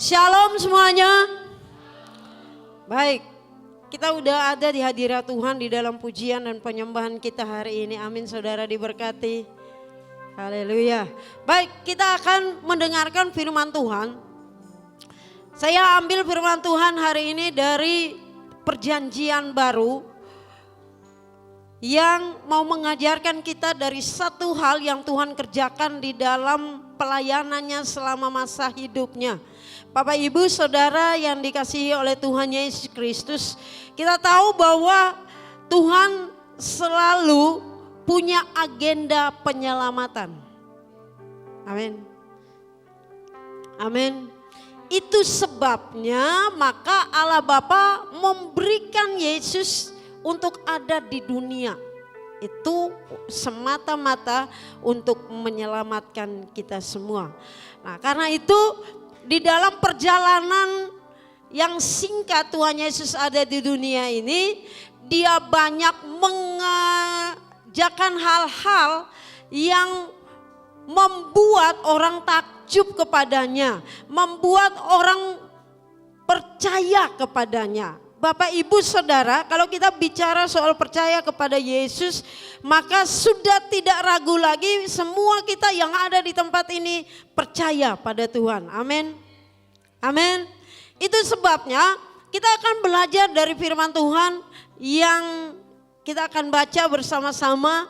Shalom semuanya. Baik, kita udah ada di hadirat Tuhan di dalam pujian dan penyembahan kita hari ini. Amin, saudara diberkati. Haleluya. Baik, kita akan mendengarkan firman Tuhan. Saya ambil firman Tuhan hari ini dari Perjanjian Baru yang mau mengajarkan kita dari satu hal yang Tuhan kerjakan di dalam pelayanannya selama masa hidupnya. Bapak Ibu Saudara yang dikasihi oleh Tuhan Yesus Kristus, kita tahu bahwa Tuhan selalu punya agenda penyelamatan. Amin. Amin. Itu sebabnya maka Allah Bapa memberikan Yesus untuk ada di dunia. Itu semata-mata untuk menyelamatkan kita semua. Nah, karena itu di dalam perjalanan yang singkat Tuhan Yesus ada di dunia ini, dia banyak mengajarkan hal-hal yang membuat orang takjub kepadanya, membuat orang percaya kepadanya. Bapak Ibu Saudara, kalau kita bicara soal percaya kepada Yesus, maka sudah tidak ragu lagi semua kita yang ada di tempat ini percaya pada Tuhan. Amin. Amin. Itu sebabnya kita akan belajar dari firman Tuhan yang kita akan baca bersama-sama.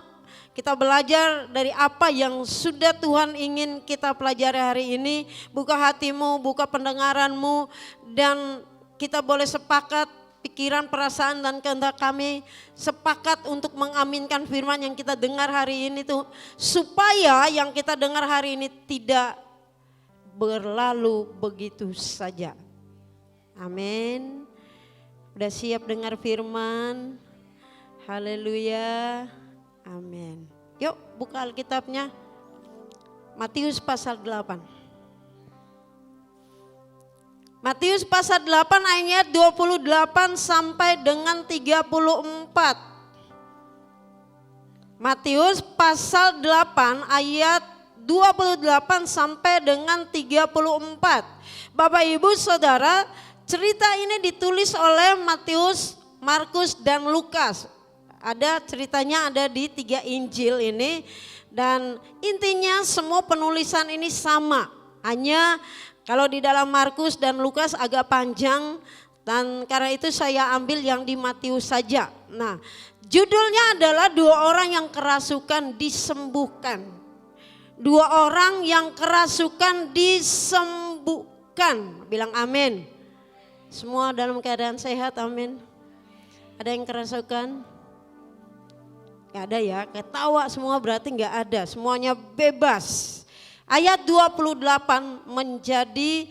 Kita belajar dari apa yang sudah Tuhan ingin kita pelajari hari ini. Buka hatimu, buka pendengaranmu, dan kita boleh sepakat. Pikiran, perasaan, dan kehendak kami sepakat untuk mengaminkan firman yang kita dengar hari ini tuh, supaya yang kita dengar hari ini tidak berlalu begitu saja. Amin. Udah siap dengar firman? Haleluya. Amin. Yuk buka Alkitabnya. Matius pasal 8. Matius pasal 8 ayat 28 sampai dengan 34. Matius pasal 8 ayat 28 sampai dengan 34. Bapak Ibu Saudara, cerita ini ditulis oleh Matius, Markus dan Lukas. Ada ceritanya ada di 3 Injil ini, dan intinya semua penulisan ini sama. Hanya kalau di dalam Markus dan Lukas agak panjang, dan karena itu saya ambil yang di Matius saja. Nah, judulnya adalah 2 orang yang kerasukan disembuhkan. 2 orang yang kerasukan disembuhkan. Bilang amin. Semua dalam keadaan sehat, amin. Ada yang kerasukan? Gak ada ya, ketawa semua berarti gak ada. Semuanya bebas. Ayat 28 menjadi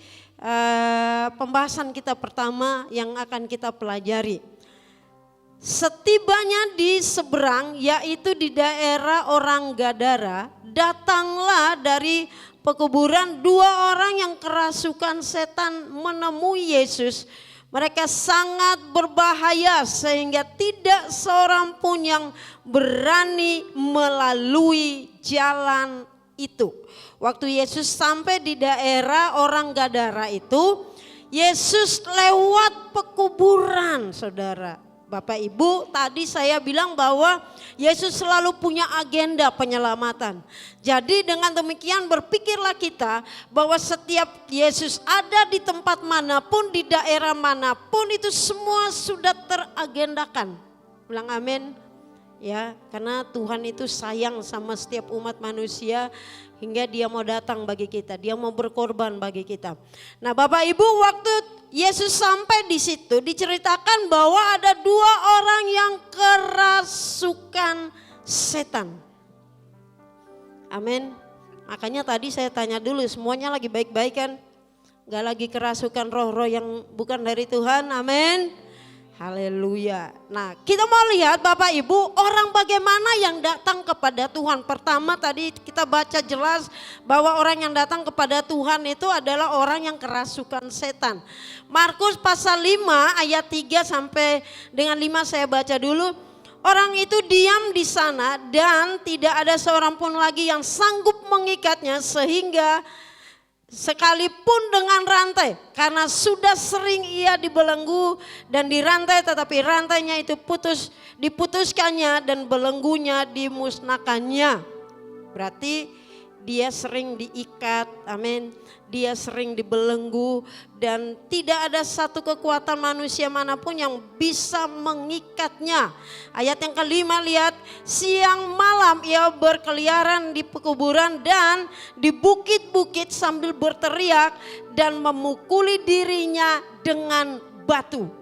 pembahasan kita pertama yang akan kita pelajari. Setibanya di seberang, yaitu di daerah orang Gadara, datanglah dari pekuburan 2 orang yang kerasukan setan menemui Yesus. Mereka sangat berbahaya sehingga tidak seorang pun yang berani melalui jalan itu. Waktu Yesus sampai di daerah orang Gadara itu, Yesus lewat pekuburan, saudara. Bapak Ibu, tadi saya bilang bahwa Yesus selalu punya agenda penyelamatan. Jadi dengan demikian berpikirlah kita bahwa setiap Yesus ada di tempat manapun, di daerah manapun, itu semua sudah teragendakan. Bilang amin. Ya, karena Tuhan itu sayang sama setiap umat manusia hingga dia mau datang bagi kita, dia mau berkorban bagi kita. Nah, Bapak Ibu, waktu Yesus sampai di situ diceritakan bahwa ada 2 orang yang kerasukan setan. Amin. Makanya tadi saya tanya dulu, semuanya lagi baik-baik kan? Gak lagi kerasukan roh-roh yang bukan dari Tuhan, amin. Haleluya. Nah, kita mau lihat Bapak Ibu, orang bagaimana yang datang kepada Tuhan. Pertama tadi kita baca jelas bahwa orang yang datang kepada Tuhan itu adalah orang yang kerasukan setan. Markus pasal 5 ayat 3 sampai dengan 5 saya baca dulu. Orang itu diam di sana dan tidak ada seorang pun lagi yang sanggup mengikatnya sehingga sekalipun dengan rantai, karena sudah sering ia dibelenggu dan dirantai, tetapi rantainya itu diputuskannya dan belenggunya dimusnahkannya. Berarti dia sering diikat, amin. Dia sering dibelenggu dan tidak ada satu kekuatan manusia manapun yang bisa mengikatnya. Ayat yang kelima, lihat, siang malam ia berkeliaran di pekuburan dan di bukit-bukit sambil berteriak dan memukuli dirinya dengan batu.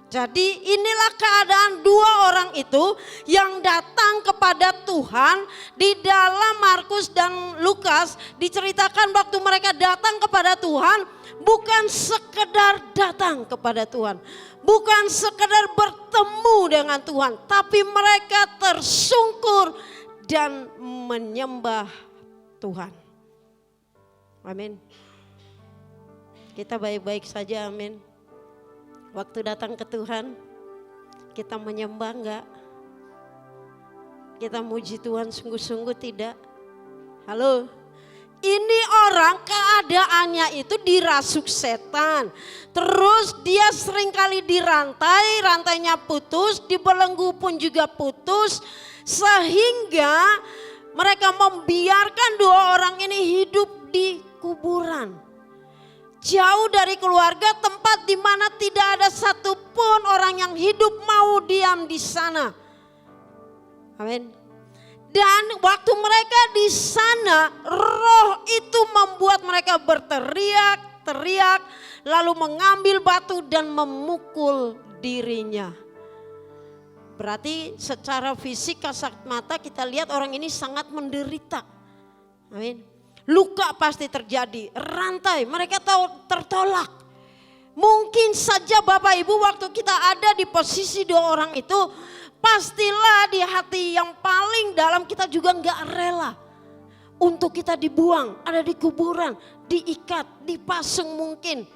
Jadi inilah keadaan dua orang itu yang datang kepada Tuhan. Di dalam Markus dan Lukas diceritakan waktu mereka datang kepada Tuhan, bukan sekedar datang kepada Tuhan, bukan sekedar bertemu dengan Tuhan, tapi mereka tersungkur dan menyembah Tuhan. Amin. Kita baik-baik saja, amin. Waktu datang ke Tuhan, kita menyembah enggak? Kita muji Tuhan sungguh-sungguh tidak? Halo? Ini orang keadaannya itu dirasuk setan. Terus dia seringkali dirantai, rantainya putus, dibelenggu pun juga putus. Sehingga mereka membiarkan dua orang ini hidup di kuburan. Jauh dari keluarga, tempat di mana tidak ada satupun orang yang hidup mau diam di sana. Amin. Dan waktu mereka di sana, roh itu membuat mereka berteriak-teriak, lalu mengambil batu dan memukul dirinya. Berarti secara fisik kasat mata kita lihat orang ini sangat menderita. Amin. Luka pasti terjadi, rantai, mereka tahu tertolak. Mungkin saja Bapak Ibu waktu kita ada di posisi dua orang itu, pastilah di hati yang paling dalam kita juga gak rela untuk kita dibuang, ada di kuburan, diikat, dipasung mungkin.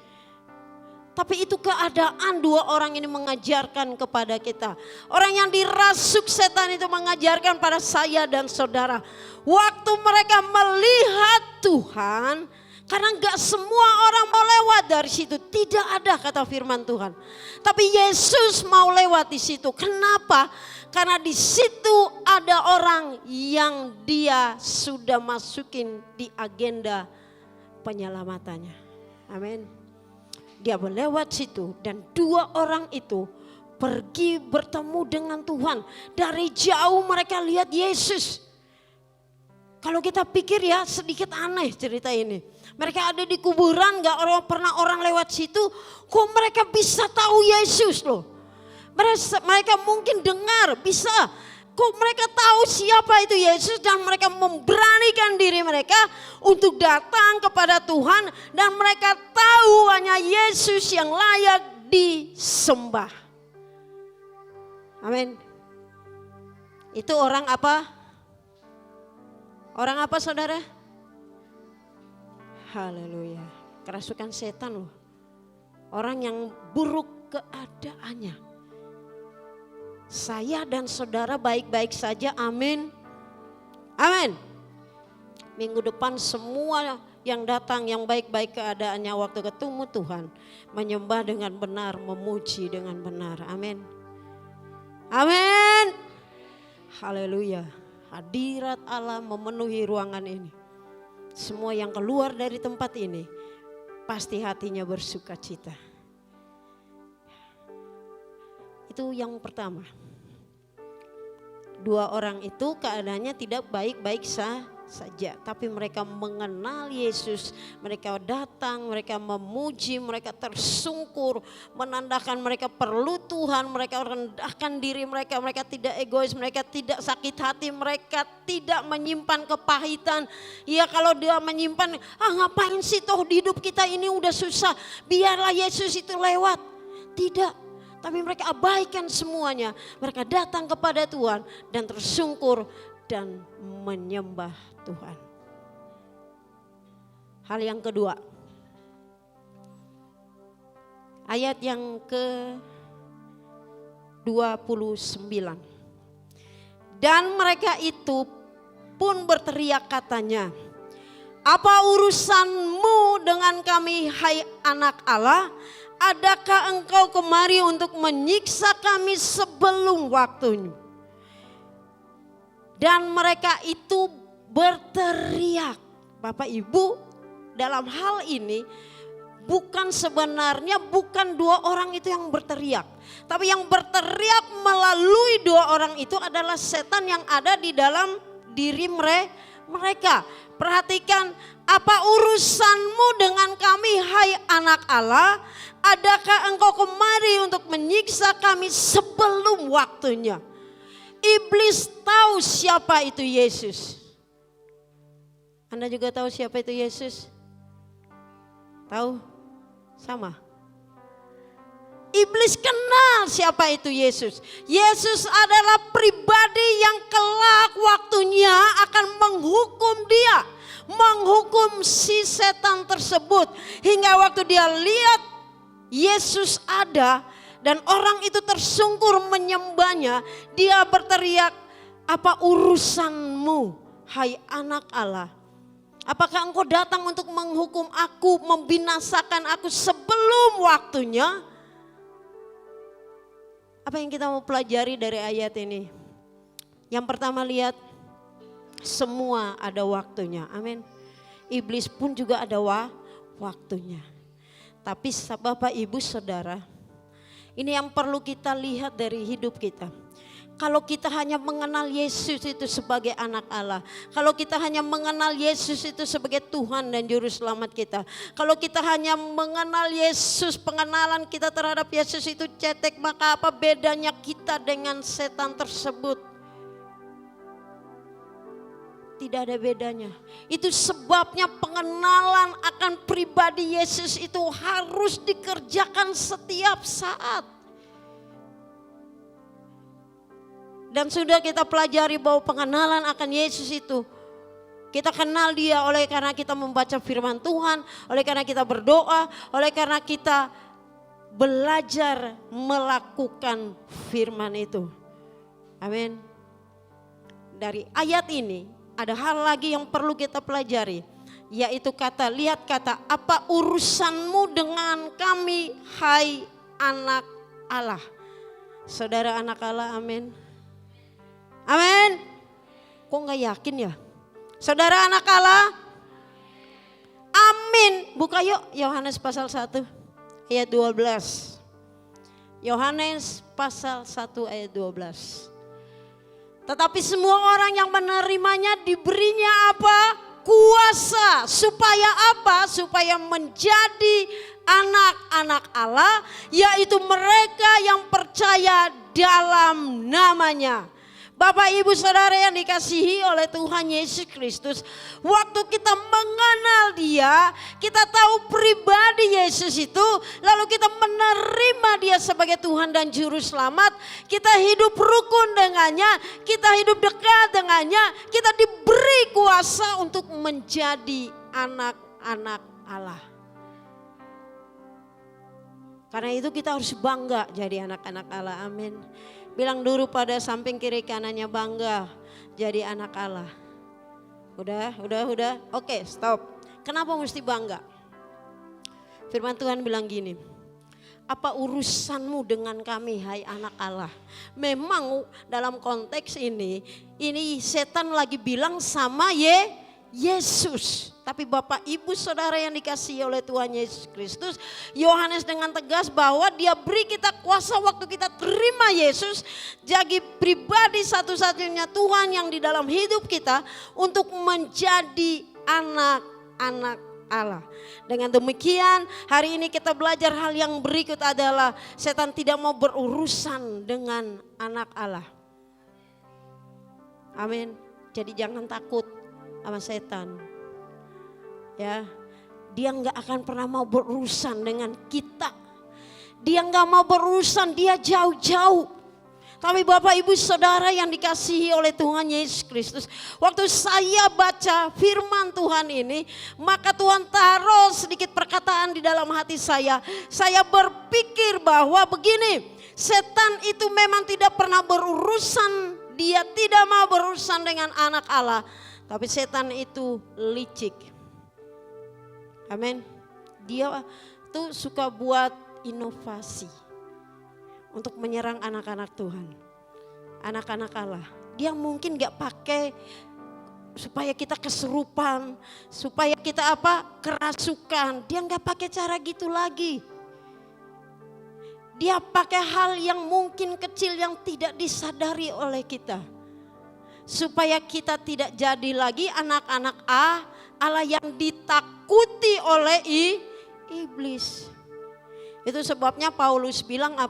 Tapi itu keadaan dua orang ini mengajarkan kepada kita. Orang yang dirasuk setan itu mengajarkan pada saya dan saudara. Waktu mereka melihat Tuhan, karena gak semua orang mau lewat dari situ. Tidak ada kata firman Tuhan. Tapi Yesus mau lewat di situ. Kenapa? Karena di situ ada orang yang dia sudah masukin di agenda penyelamatannya. Amin. Dia melewat situ dan dua orang itu pergi bertemu dengan Tuhan. Dari jauh mereka lihat Yesus. Kalau kita pikir ya sedikit aneh cerita ini. Mereka ada di kuburan, gak pernah orang lewat situ. Kok mereka bisa tahu Yesus loh. Mereka mungkin dengar, bisa. Kok mereka tahu siapa itu Yesus dan mereka memberanikan diri mereka untuk datang kepada Tuhan. Dan mereka tahu hanya Yesus yang layak disembah. Amin. Itu orang apa? Orang apa saudara? Haleluya. Kerasukan setan loh. Orang yang buruk keadaannya. Saya dan saudara baik-baik saja, amin. Amin. Minggu depan semua yang datang yang baik-baik keadaannya waktu ketemu Tuhan. Menyembah dengan benar, memuji dengan benar, amin. Amin. Haleluya. Hadirat Allah memenuhi ruangan ini. Semua yang keluar dari tempat ini pasti hatinya bersuka cita. Itu yang pertama. Dua orang itu keadaannya tidak baik-baik saja. Tapi mereka mengenal Yesus. Mereka datang, mereka memuji, mereka tersungkur. Menandakan mereka perlu Tuhan. Mereka rendahkan diri mereka. Mereka tidak egois, mereka tidak sakit hati. Mereka tidak menyimpan kepahitan. Ya kalau dia menyimpan, ngapain sih toh hidup kita ini udah susah. Biarlah Yesus itu lewat. Tidak. Tapi mereka abaikan semuanya. Mereka datang kepada Tuhan dan tersungkur dan menyembah Tuhan. Hal yang kedua. Ayat yang ke-29. Dan mereka itu pun berteriak katanya, Apa urusanmu dengan kami, hai anak Allah? Adakah engkau kemari untuk menyiksa kami sebelum waktunya? Dan mereka itu berteriak. Bapak Ibu, dalam hal ini sebenarnya bukan dua orang itu yang berteriak. Tapi yang berteriak melalui dua orang itu adalah setan yang ada di dalam diri mereka. Perhatikan, apa urusanmu dengan kami, hai anak Allah? Adakah engkau kemari untuk menyiksa kami sebelum waktunya? Iblis tahu siapa itu Yesus. Anda juga tahu siapa itu Yesus? Tahu? Sama. Iblis kenal siapa itu Yesus. Yesus adalah pribadi yang kelak waktunya akan menghukum dia. Menghukum si setan tersebut. Hingga waktu dia lihat Yesus ada dan orang itu tersungkur menyembahnya. Dia berteriak, apa urusanmu, hai anak Allah? Apakah engkau datang untuk menghukum aku, membinasakan aku sebelum waktunya? Apa yang kita mau pelajari dari ayat ini? Yang pertama, lihat, semua ada waktunya. Amin. Iblis pun juga ada waktunya. Tapi Bapak Ibu Saudara, ini yang perlu kita lihat dari hidup kita. Kalau kita hanya mengenal Yesus itu sebagai anak Allah. Kalau kita hanya mengenal Yesus itu sebagai Tuhan dan Juru Selamat kita. Kalau kita hanya mengenal Yesus, pengenalan kita terhadap Yesus itu cetek, maka apa bedanya kita dengan setan tersebut? Tidak ada bedanya. Itu sebabnya pengenalan akan pribadi Yesus itu harus dikerjakan setiap saat. Dan sudah kita pelajari bahwa pengenalan akan Yesus itu, kita kenal dia oleh karena kita membaca firman Tuhan, oleh karena kita berdoa, oleh karena kita belajar melakukan firman itu. Amin. Dari ayat ini ada hal lagi yang perlu kita pelajari, yaitu lihat kata, apa urusanmu dengan kami, hai anak Allah? Saudara anak Allah, amin. Amin. Kok gak yakin ya? Saudara anak Allah? Amin. Buka yuk Yohanes pasal 1 ayat 12. Yohanes pasal 1 ayat 12. Tetapi semua orang yang menerimanya diberinya apa? Kuasa. Supaya apa? Supaya menjadi anak-anak Allah, yaitu mereka yang percaya dalam namanya. Bapak Ibu Saudara yang dikasihi oleh Tuhan Yesus Kristus, waktu kita mengenal dia, kita tahu pribadi Yesus itu, lalu kita menerima dia sebagai Tuhan dan Juru Selamat, kita hidup rukun dengannya, kita hidup dekat dengannya, kita diberi kuasa untuk menjadi anak-anak Allah. Karena itu kita harus bangga jadi anak-anak Allah, amin. Bilang dulu pada samping kiri kanannya, bangga jadi anak Allah. Udah. Oke, stop. Kenapa mesti bangga? Firman Tuhan bilang gini, apa urusanmu dengan kami, hai anak Allah? Memang dalam konteks ini setan lagi bilang sama Yesus. Tapi Bapak Ibu Saudara yang dikasihi oleh Tuhan Yesus Kristus, Yohanes dengan tegas bahwa dia beri kita kuasa waktu kita terima Yesus, jadi pribadi satu-satunya Tuhan yang di dalam hidup kita untuk menjadi anak-anak Allah. Dengan demikian hari ini kita belajar hal yang berikut adalah setan tidak mau berurusan dengan anak Allah. Amin. Jadi jangan takut sama setan. Ya, dia nggak akan pernah mau berurusan dengan kita. Dia nggak mau berurusan, dia jauh-jauh. Tapi Bapak Ibu Saudara yang dikasihi oleh Tuhan Yesus Kristus, waktu saya baca firman Tuhan ini, maka Tuhan taruh sedikit perkataan di dalam hati saya. Saya berpikir bahwa begini, setan itu memang tidak pernah berurusan, dia tidak mau berurusan dengan anak Allah. Tapi setan itu licik. Amin. Dia tuh suka buat inovasi untuk menyerang anak-anak Tuhan, anak-anak Allah. Dia mungkin gak pakai supaya kita kesurupan, supaya kita kerasukan. Dia gak pakai cara gitu lagi. Dia pakai hal yang mungkin kecil yang tidak disadari oleh kita. Supaya kita tidak jadi lagi anak-anak Allah yang ditakuti oleh iblis. Itu sebabnya Paulus bilang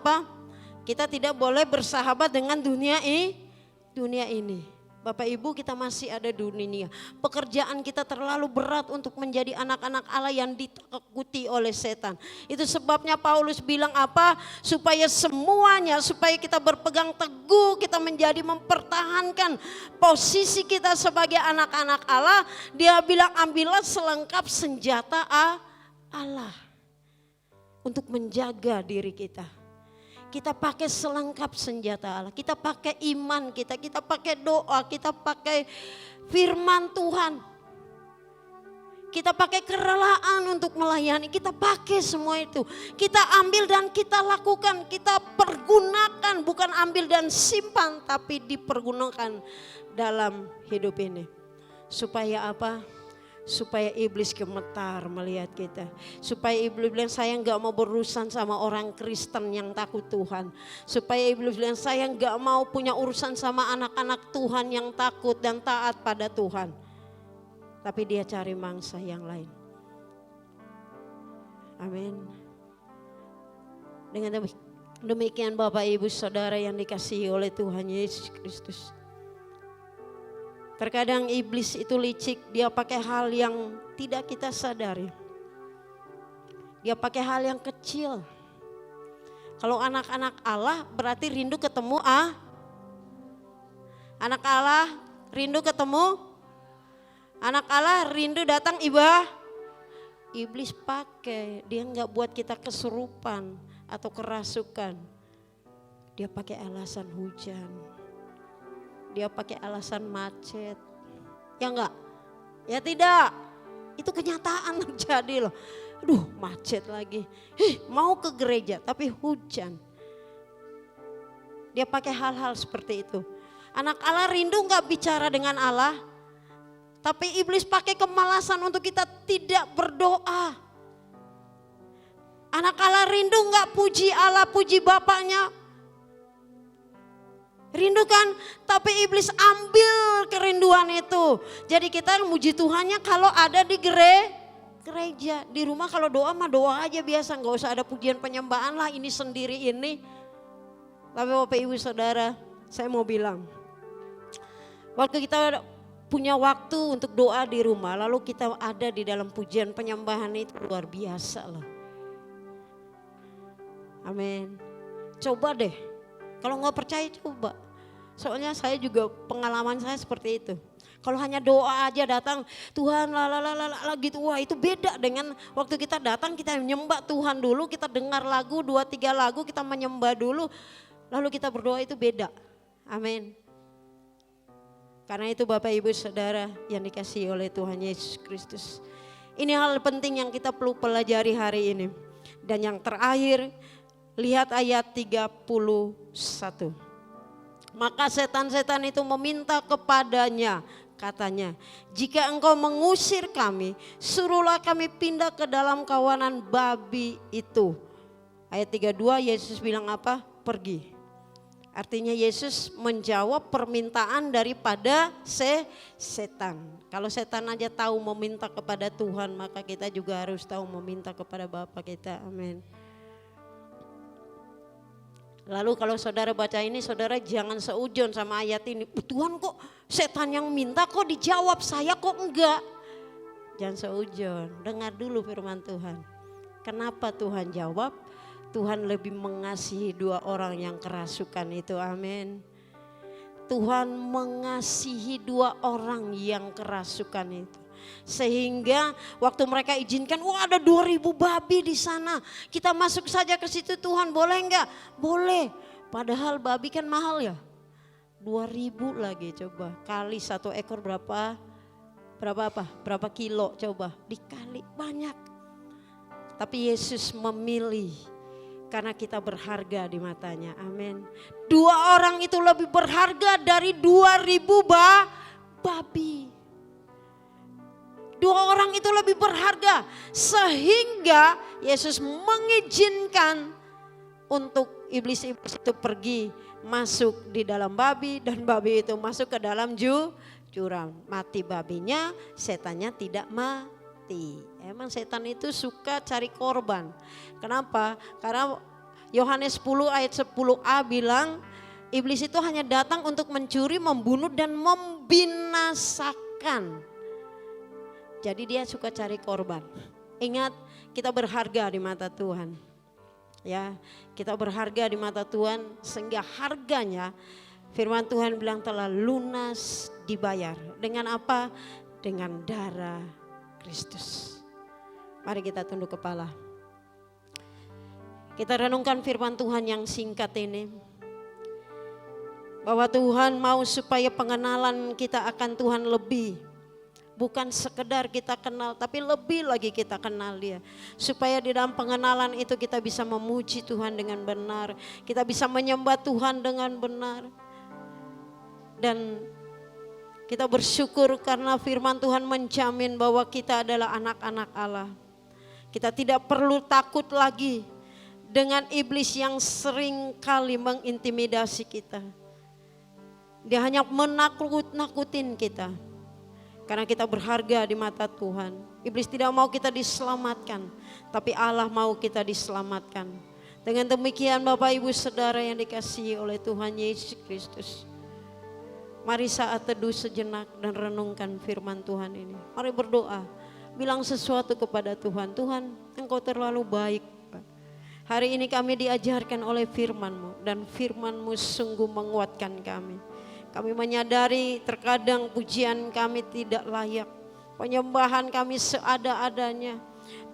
kita tidak boleh bersahabat dengan dunia ini. Bapak Ibu, kita masih ada dunia. Pekerjaan kita terlalu berat untuk menjadi anak-anak Allah yang ditakuti oleh setan. Itu sebabnya Paulus bilang supaya semuanya, supaya kita berpegang teguh, kita menjadi mempertahankan posisi kita sebagai anak-anak Allah. Dia bilang ambillah selengkap senjata Allah untuk menjaga diri kita. Kita pakai selengkap senjata Allah. Kita pakai iman kita pakai doa, kita pakai firman Tuhan. Kita pakai kerelaan untuk melayani, kita pakai semua itu. Kita ambil dan kita lakukan, kita pergunakan, bukan ambil dan simpan, tapi dipergunakan dalam hidup ini. Supaya supaya iblis gemetar melihat kita. Supaya iblis bilang saya gak mau berurusan sama orang Kristen yang takut Tuhan. Supaya iblis bilang saya gak mau punya urusan sama anak-anak Tuhan yang takut dan taat pada Tuhan. Tapi dia cari mangsa yang lain. Amin. Dengan demikian Bapak Ibu Saudara yang dikasihi oleh Tuhan Yesus Kristus. Terkadang iblis itu licik, dia pakai hal yang tidak kita sadari. Dia pakai hal yang kecil. Kalau anak-anak Allah berarti rindu ketemu anak Allah rindu ketemu. Anak Allah rindu datang Iblis pakai, dia nggak buat kita kesurupan atau kerasukan. Dia pakai alasan hujan. Dia pakai alasan macet. Ya enggak? Ya tidak. Itu kenyataan terjadi loh. Aduh macet lagi. Mau ke gereja tapi hujan. Dia pakai hal-hal seperti itu. Anak Allah rindu enggak bicara dengan Allah. Tapi iblis pakai kemalasan untuk kita tidak berdoa. Anak Allah rindu enggak puji Allah, puji Bapaknya. Rindu kan, tapi iblis ambil kerinduan itu. Jadi kita muji Tuhannya kalau ada di gereja. Di rumah kalau doa mah doa aja biasa, gak usah ada pujian penyembahan lah ini sendiri ini. Tapi Bapak Ibu Saudara, saya mau bilang. Waktu kita punya waktu untuk doa di rumah, lalu kita ada di dalam pujian penyembahan itu luar biasa loh. Amin. Coba deh. Kalau nggak percaya coba. Soalnya saya juga pengalaman saya seperti itu. Kalau hanya doa aja datang Tuhan gitu. Wah itu beda dengan waktu kita datang kita menyembah Tuhan dulu. Kita dengar lagu 2-3 lagu kita menyembah dulu. Lalu kita berdoa itu beda. Amin. Karena itu Bapak Ibu Saudara yang dikasihi oleh Tuhan Yesus Kristus. Ini hal penting yang kita perlu pelajari hari ini. Dan yang terakhir lihat ayat 31. Maka setan-setan itu meminta kepadanya, katanya, jika engkau mengusir kami, suruhlah kami pindah ke dalam kawanan babi itu. Ayat 32 Yesus bilang apa? Pergi. Artinya Yesus menjawab permintaan daripada setan. Kalau setan aja tahu meminta kepada Tuhan, maka kita juga harus tahu meminta kepada Bapa kita. Amin. Lalu kalau saudara baca ini, saudara jangan seujon sama ayat ini. Tuhan kok setan yang minta kok dijawab, saya kok enggak. Jangan seujon, dengar dulu firman Tuhan. Kenapa Tuhan jawab? Tuhan lebih mengasihi 2 orang yang kerasukan itu, amin. Tuhan mengasihi 2 orang yang kerasukan itu. Sehingga waktu mereka izinkan, wah ada 2.000 babi di sana. Kita masuk saja ke situ Tuhan, boleh enggak? Boleh. Padahal babi kan mahal ya. 2.000 lagi coba. Kali 1 ekor berapa kilo coba. Dikali banyak. Tapi Yesus memilih karena kita berharga di matanya. Amin. 2 orang itu lebih berharga dari 2.000 babi. 2 orang itu lebih berharga sehingga Yesus mengizinkan untuk iblis-iblis itu pergi masuk di dalam babi dan babi itu masuk ke dalam jurang. Mati babinya, setannya tidak mati. Emang setan itu suka cari korban. Kenapa? Karena Yohanes 10 ayat 10a bilang iblis itu hanya datang untuk mencuri, membunuh dan membinasakan. Jadi dia suka cari korban. Ingat, kita berharga di mata Tuhan. Ya, kita berharga di mata Tuhan sehingga harganya firman Tuhan bilang telah lunas dibayar. Dengan apa? Dengan darah Kristus. Mari kita tunduk kepala. Kita renungkan firman Tuhan yang singkat ini. Bahwa Tuhan mau supaya pengenalan kita akan Tuhan lebih. Bukan sekedar kita kenal, tapi lebih lagi kita kenal Dia. Supaya di dalam pengenalan itu kita bisa memuji Tuhan dengan benar. Kita bisa menyembah Tuhan dengan benar. Dan kita bersyukur karena firman Tuhan menjamin bahwa kita adalah anak-anak Allah. Kita tidak perlu takut lagi dengan iblis yang sering kali mengintimidasi kita. Dia hanya menakut-nakutin kita. Karena kita berharga di mata Tuhan. Iblis tidak mau kita diselamatkan, tapi Allah mau kita diselamatkan. Dengan demikian Bapak Ibu Saudara yang dikasihi oleh Tuhan Yesus Kristus. Mari saat teduh sejenak dan renungkan firman Tuhan ini. Mari berdoa, bilang sesuatu kepada Tuhan. Tuhan, Engkau terlalu baik. Hari ini kami diajarkan oleh firman-Mu dan firman-Mu sungguh menguatkan kami. Kami menyadari terkadang pujian kami tidak layak. Penyembahan kami seada-adanya.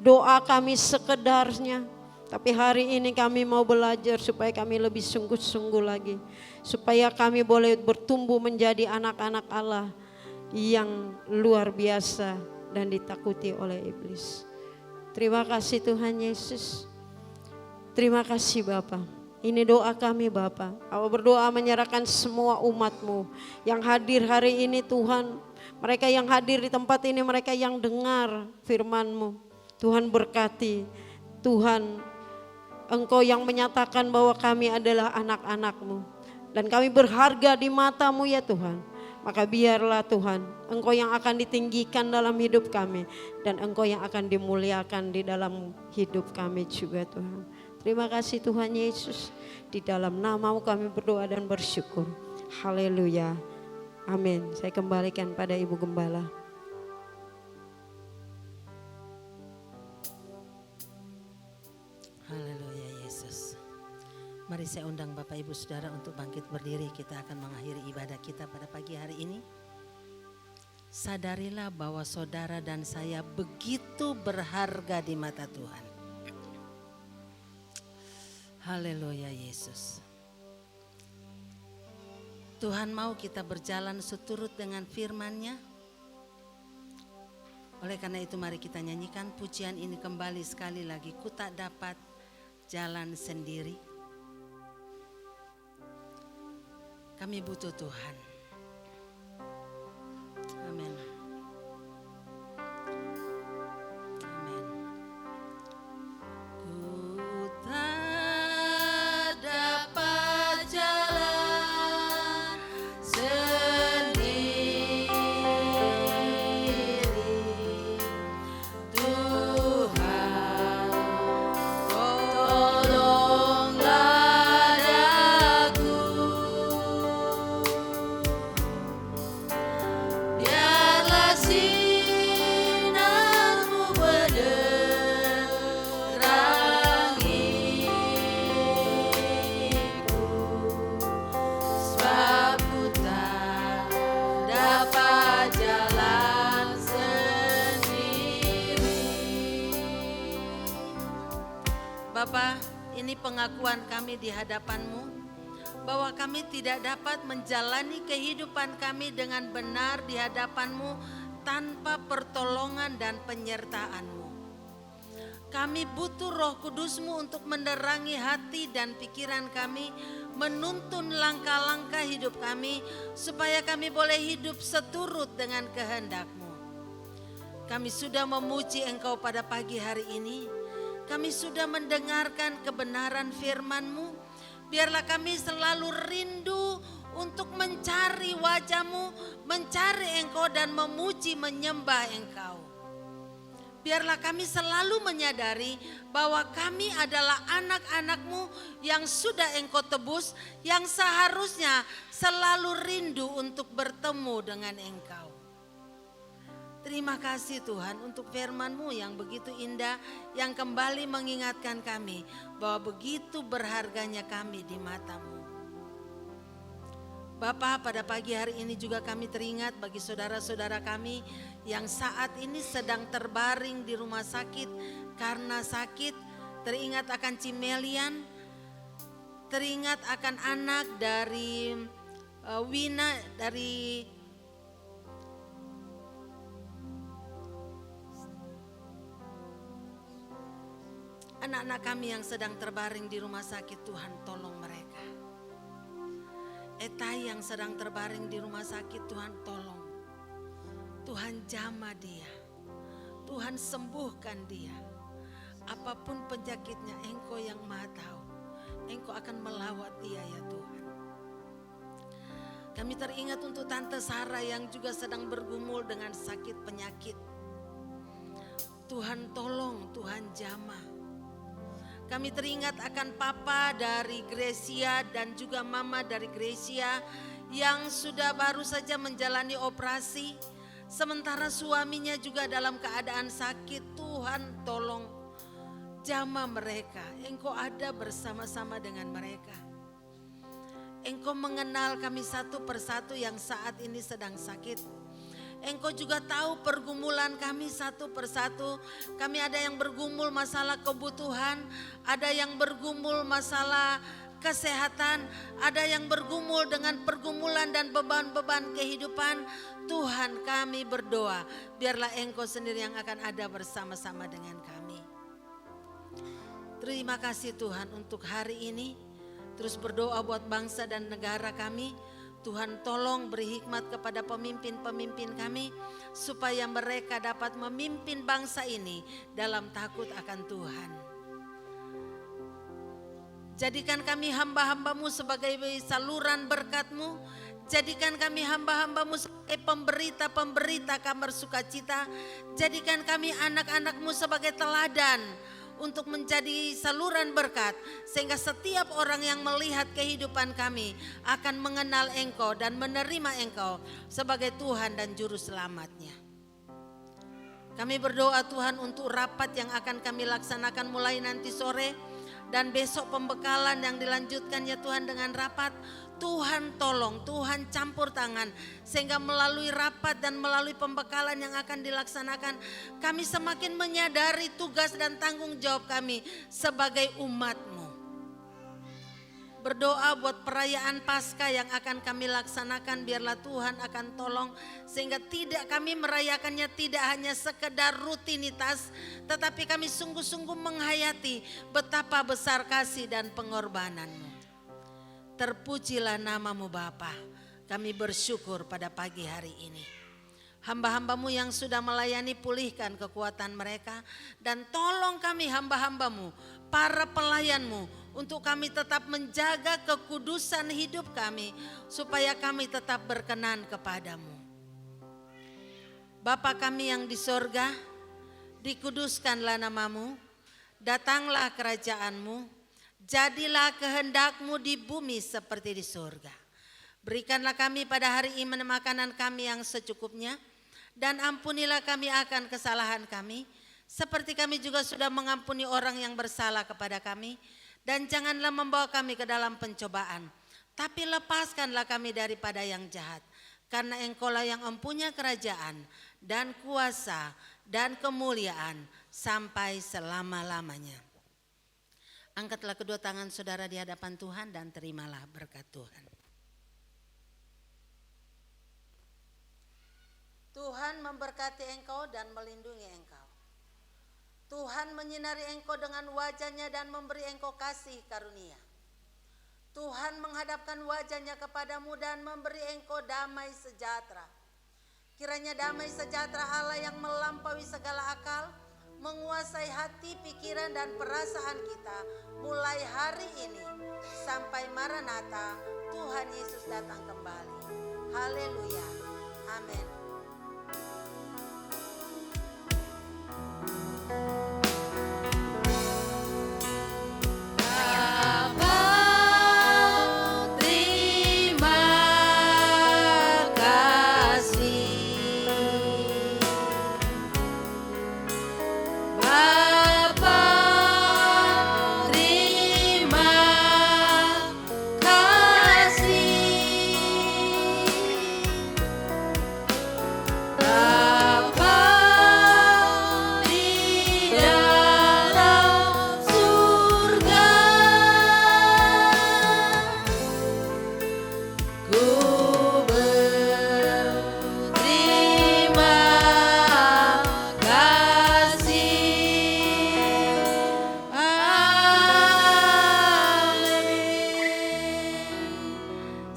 Doa kami sekedarnya. Tapi hari ini kami mau belajar supaya kami lebih sungguh-sungguh lagi. Supaya kami boleh bertumbuh menjadi anak-anak Allah yang luar biasa dan ditakuti oleh iblis. Terima kasih Tuhan Yesus. Terima kasih Bapa. Ini doa kami Bapa. Kami berdoa menyerahkan semua umat-Mu yang hadir hari ini Tuhan. Mereka yang hadir di tempat ini, mereka yang dengar firman-Mu. Tuhan berkati. Tuhan, Engkau yang menyatakan bahwa kami adalah anak-anak-Mu. Dan kami berharga di mata-Mu ya Tuhan. Maka biarlah Tuhan, Engkau yang akan ditinggikan dalam hidup kami. Dan Engkau yang akan dimuliakan di dalam hidup kami juga Tuhan. Terima kasih Tuhan Yesus. Di dalam nama-Mu kami berdoa dan bersyukur. Haleluya. Amin. Saya kembalikan pada Ibu Gembala. Haleluya Yesus. Mari saya undang Bapak Ibu Saudara untuk bangkit berdiri. Kita akan mengakhiri ibadah kita pada pagi hari ini. Sadarilah bahwa saudara dan saya begitu berharga di mata Tuhan. Haleluya Yesus. Tuhan mau kita berjalan seturut dengan firman-Nya. Oleh karena itu mari kita nyanyikan pujian ini kembali sekali lagi. Ku tak dapat jalan sendiri. Kami butuh Tuhan. Amin. Bapa, ini pengakuan kami di hadapan-Mu bahwa kami tidak dapat menjalani kehidupan kami dengan benar di hadapan-Mu tanpa pertolongan dan penyertaan-Mu. Kami butuh Roh Kudus-Mu untuk menerangi hati dan pikiran kami, menuntun langkah-langkah hidup kami, supaya kami boleh hidup seturut dengan kehendak-Mu. Kami sudah memuji Engkau pada pagi hari ini. Kami sudah mendengarkan kebenaran firman-Mu. Biarlah kami selalu rindu untuk mencari wajah-Mu, mencari Engkau dan memuji menyembah Engkau. Biarlah kami selalu menyadari bahwa kami adalah anak-anak-Mu yang sudah Engkau tebus, yang seharusnya selalu rindu untuk bertemu dengan Engkau. Terima kasih Tuhan untuk firman-Mu yang begitu indah, yang kembali mengingatkan kami bahwa begitu berharganya kami di mata-Mu. Bapa, pada pagi hari ini juga kami teringat bagi saudara-saudara kami yang saat ini sedang terbaring di rumah sakit karena sakit. Teringat akan Cimelian, teringat akan anak dari Wina, dari anak-anak kami yang sedang terbaring di rumah sakit. Tuhan, tolong mereka. Etai yang sedang terbaring di rumah sakit, Tuhan tolong. Tuhan jamah dia. Tuhan sembuhkan dia. Apapun penyakitnya, Engkau yang Maha tahu. Engkau akan melawat dia ya Tuhan. Kami teringat untuk Tante Sarah yang juga sedang bergumul dengan sakit penyakit. Tuhan tolong, Tuhan jamah. Kami teringat akan Papa dari Gracia dan juga Mama dari Gracia yang sudah baru saja menjalani operasi. Sementara suaminya juga dalam keadaan sakit. Tuhan tolong jamah mereka. Engkau ada bersama-sama dengan mereka. Engkau mengenal kami satu persatu yang saat ini sedang sakit. Engkau juga tahu pergumulan kami satu persatu. Kami ada yang bergumul masalah kebutuhan, ada yang bergumul masalah kesehatan, ada yang bergumul dengan pergumulan dan beban-beban kehidupan. Tuhan, kami berdoa, biarlah Engkau sendiri yang akan ada bersama-sama dengan kami. Terima kasih Tuhan untuk hari ini. Terus berdoa buat bangsa dan negara kami. Tuhan tolong beri hikmat kepada pemimpin-pemimpin kami supaya mereka dapat memimpin bangsa ini dalam takut akan Tuhan. Jadikan kami hamba-hamba-Mu sebagai saluran berkat-Mu. Jadikan kami hamba-hamba-Mu sebagai pemberita-pemberita kabar sukacita. Jadikan kami anak-anak-Mu sebagai teladan untuk menjadi saluran berkat, sehingga setiap orang yang melihat kehidupan kami akan mengenal Engkau dan menerima Engkau sebagai Tuhan dan Juru Selamatnya. Kami berdoa Tuhan untuk rapat yang akan kami laksanakan mulai nanti sore dan besok pembekalan yang dilanjutkan ya Tuhan dengan rapat. Tuhan tolong, Tuhan campur tangan sehingga melalui rapat dan melalui pembekalan yang akan dilaksanakan kami semakin menyadari tugas dan tanggung jawab kami sebagai umat-Mu. Berdoa buat perayaan Paskah yang akan kami laksanakan, biarlah Tuhan akan tolong sehingga tidak kami merayakannya tidak hanya sekedar rutinitas, tetapi kami sungguh-sungguh menghayati betapa besar kasih dan pengorbanan-Mu. Terpujilah nama-Mu Bapa. Kami bersyukur pada pagi hari ini. Hamba-hamba-Mu yang sudah melayani, pulihkan kekuatan mereka. Dan tolong kami hamba-hamba-Mu, para pelayan-Mu, untuk kami tetap menjaga kekudusan hidup kami, supaya kami tetap berkenan kepada-Mu. Bapa kami yang di sorga, dikuduskanlah nama-Mu, datanglah kerajaan-Mu, jadilah kehendak-Mu di bumi seperti di surga. Berikanlah kami pada hari ini makanan kami yang secukupnya, dan ampunilah kami akan kesalahan kami, seperti kami juga sudah mengampuni orang yang bersalah kepada kami. Dan janganlah membawa kami ke dalam pencobaan, tapi lepaskanlah kami daripada yang jahat. Karena Engkau-lah yang mempunyai kerajaan dan kuasa dan kemuliaan sampai selama-lamanya. Angkatlah kedua tangan saudara di hadapan Tuhan dan terimalah berkat Tuhan. Tuhan memberkati engkau dan melindungi engkau. Tuhan menyinari engkau dengan wajah-Nya dan memberi engkau kasih karunia. Tuhan menghadapkan wajah-Nya kepadamu dan memberi engkau damai sejahtera. Kiranya damai sejahtera Allah yang melampaui segala akal menguasai hati, pikiran, dan perasaan kita mulai hari ini sampai Maranatha, Tuhan Yesus datang kembali. Haleluya. Amin.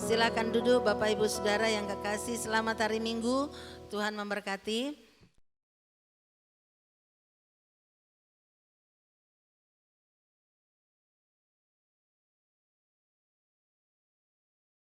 Silakan duduk Bapak Ibu Saudara yang kekasih, selamat hari Minggu, Tuhan memberkati.